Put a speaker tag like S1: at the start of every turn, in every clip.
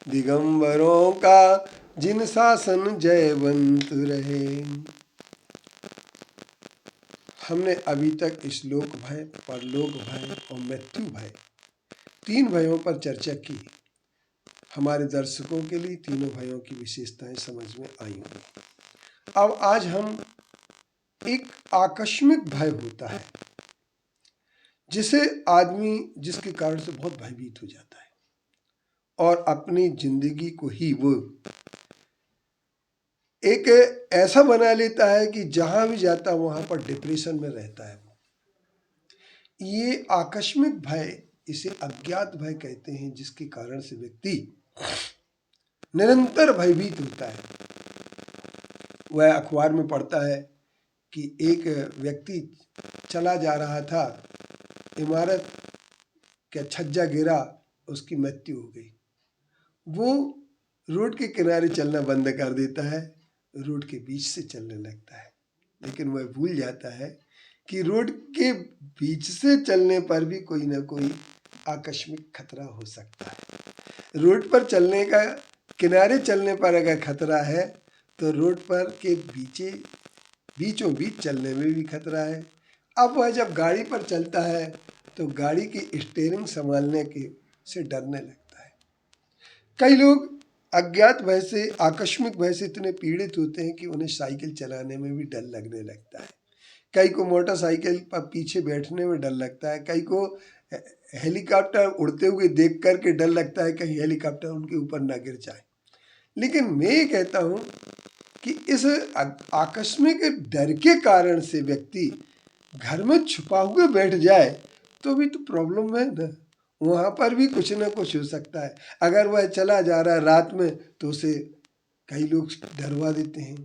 S1: दिगंबरों का जिन शासन जयवंत रहे। हमने अभी तक श्लोक भय, परलोक भय और मृत्यु भय, तीन भयों पर चर्चा की। हमारे दर्शकों के लिए तीनों भयों की विशेषताएं समझ में आई होंगी। अब आज हम एक आकस्मिक भय होता है जिसे आदमी जिसके कारण से बहुत भयभीत हो जाता है और अपनी जिंदगी को ही वो एक ऐसा बना लेता है कि जहां भी जाता है वहां पर डिप्रेशन में रहता है। ये आकस्मिक भय, इसे अज्ञात भय कहते हैं, जिसके कारण से व्यक्ति निरंतर भयभीत होता है। वह अखबार में पढ़ता है कि एक व्यक्ति चला जा रहा था, इमारत का छज्जा गिरा, उसकी मृत्यु हो गई। वो रोड के किनारे चलना बंद कर देता है, रोड के बीच से चलने लगता है, लेकिन वह भूल जाता है कि रोड के बीच से चलने पर भी कोई ना कोई आकस्मिक खतरा हो सकता है। रोड पर चलने का, किनारे चलने पर अगर खतरा है तो रोड पर के बीचों बीच चलने में भी खतरा है। अब वह जब गाड़ी पर चलता है तो गाड़ी की स्टीयरिंग संभालने के से डरने लगता है। कई लोग अज्ञात भय से, आकस्मिक भय से इतने पीड़ित होते हैं कि उन्हें साइकिल चलाने में भी डर लगने लगता है। कई को मोटरसाइकिल पर पीछे बैठने में डर लगता है। कई को हेलीकॉप्टर उड़ते हुए देख करके डर लगता है कहीं हेलीकॉप्टर उनके ऊपर ना गिर जाए। लेकिन मैं ये कहता हूँ कि इस आकस्मिक डर के कारण से व्यक्ति घर में छुपा हुआ बैठ जाए तो भी तो प्रॉब्लम है ना, वहाँ पर भी कुछ ना कुछ हो सकता है। अगर वह चला जा रहा है रात में तो उसे कई लोग डरवा देते हैं।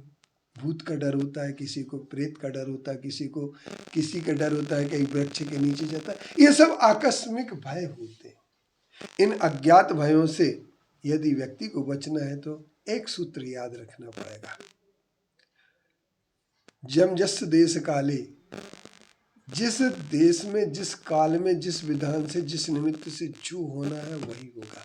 S1: भूत का डर होता है, किसी को प्रेत का डर होता है, किसी का डर होता है कहीं वृक्ष के नीचे जाता है। ये सब आकस्मिक भय होते हैं। इन अज्ञात भयों से यदि व्यक्ति को बचना है तो एक सूत्र याद रखना पड़ेगा। जम जस देश काले, जिस देश में, जिस काल में, जिस विधान से, जिस निमित्त से जो होना है वही होगा।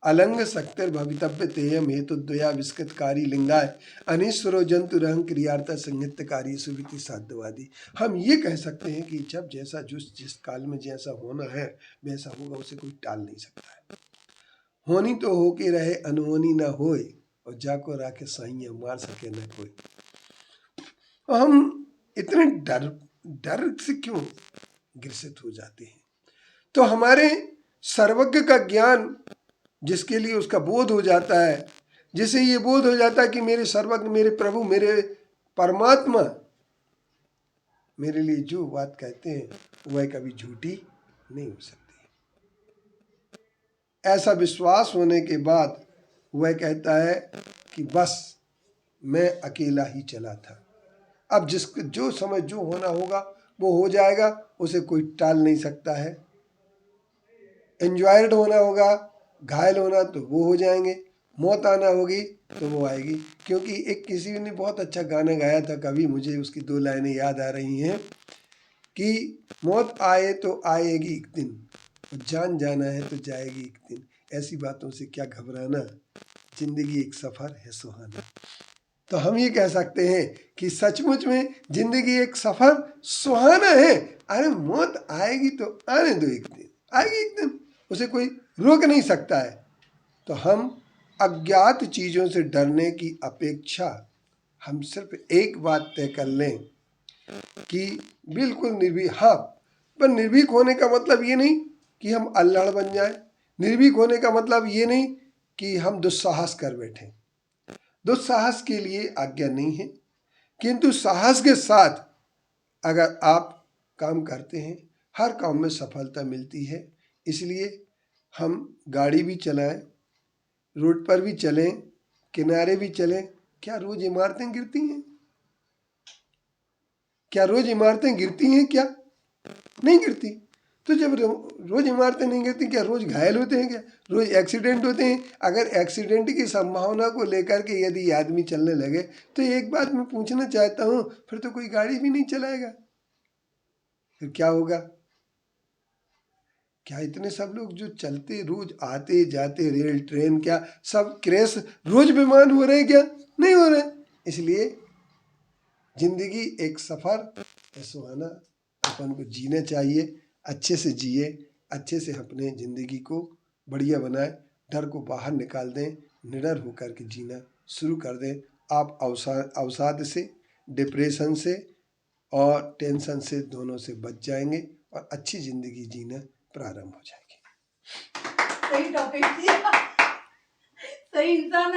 S1: अलंग शक्तिर भवितव्य तेयम हेतु द्वया विस्कृतकारी लिंगाय अनिश्वरो जंतु रहं क्रियार्थ संहितकारी सुविधि साध्यवादी। हम ये कह सकते हैं कि जब जैसा जिस काल में जैसा होना है वैसा होगा, उसे कोई टाल नहीं सकता है। होनी तो हो के रहे, अनहोनी न होए, और जाको राखे साइया मार सके न कोई। हम इतने डर से क्यों ग्रसित हो जाते हैं? तो हमारे सर्वज्ञ का ज्ञान, जिसके लिए उसका बोध हो जाता है, जिसे ये बोध हो जाता है कि मेरे सर्वज्ञ, मेरे प्रभु, मेरे परमात्मा मेरे लिए जो बात कहते हैं वह कभी झूठी नहीं हो सकती। ऐसा विश्वास होने के बाद वह कहता है कि बस मैं अकेला ही चला था। अब जो समय जो होना होगा वो हो जाएगा, उसे कोई टाल नहीं सकता है। एंजॉयड होना होगा, घायल होना तो वो हो जाएंगे, मौत आना होगी तो वो आएगी। क्योंकि एक किसी ने बहुत अच्छा गाना गाया था, कभी मुझे उसकी दो लाइनें याद आ रही हैं कि मौत आए तो आएगी एक दिन, जान जाना है तो जाएगी एक दिन, ऐसी बातों से क्या घबराना, जिंदगी एक सफ़र है सुहाना। तो हम ये कह सकते हैं कि सचमुच में जिंदगी एक सफ़र सुहाना है। अरे मौत आएगी तो आने दो, एक दिन आएगी, एक दिन, उसे कोई रोक नहीं सकता है। तो हम अज्ञात चीज़ों से डरने की अपेक्षा हम सिर्फ एक बात तय कर लें कि बिल्कुल निर्भीक। हाँ, पर निर्भीक होने का मतलब ये नहीं कि हम अल्लड़ बन जाएं। निर्भीक होने का मतलब ये नहीं कि हम दुस्साहस कर बैठें। दुस्साहस के लिए आज्ञा नहीं है, किंतु साहस के साथ अगर आप काम करते हैं, हर काम में सफलता मिलती है। इसलिए हम गाड़ी भी चलाएं, रोड पर भी चलें, किनारे भी चलें। क्या रोज इमारतें गिरती हैं? क्या रोज इमारतें गिरती हैं? क्या नहीं गिरती? तो जब रोज इमारतें नहीं गिरती, क्या रोज घायल होते हैं? क्या रोज एक्सीडेंट होते हैं? अगर एक्सीडेंट की संभावना को लेकर के यदि आदमी चलने लगे तो एक बात मैं पूछना चाहता हूँ, फिर तो कोई गाड़ी भी नहीं चलाएगा। फिर क्या होगा? क्या इतने सब लोग जो चलते रोज आते जाते, रेल ट्रेन, क्या सब क्रैश रोज बीमार हो रहे हैं? क्या नहीं हो रहे? इसलिए जिंदगी एक सफर सुहाना अपन को जीना चाहिए, अच्छे से जिए, अच्छे से अपने जिंदगी को बढ़िया बनाए, डर को बाहर निकाल दें, निडर होकर के जीना शुरू कर दें। आप अवसाद से, डिप्रेशन से और टेंशन से दोनों से बच जाएंगे और अच्छी जिंदगी जीना प्रारंभ हो जाएगी।
S2: सही टॉपिक दिया, सही इंसान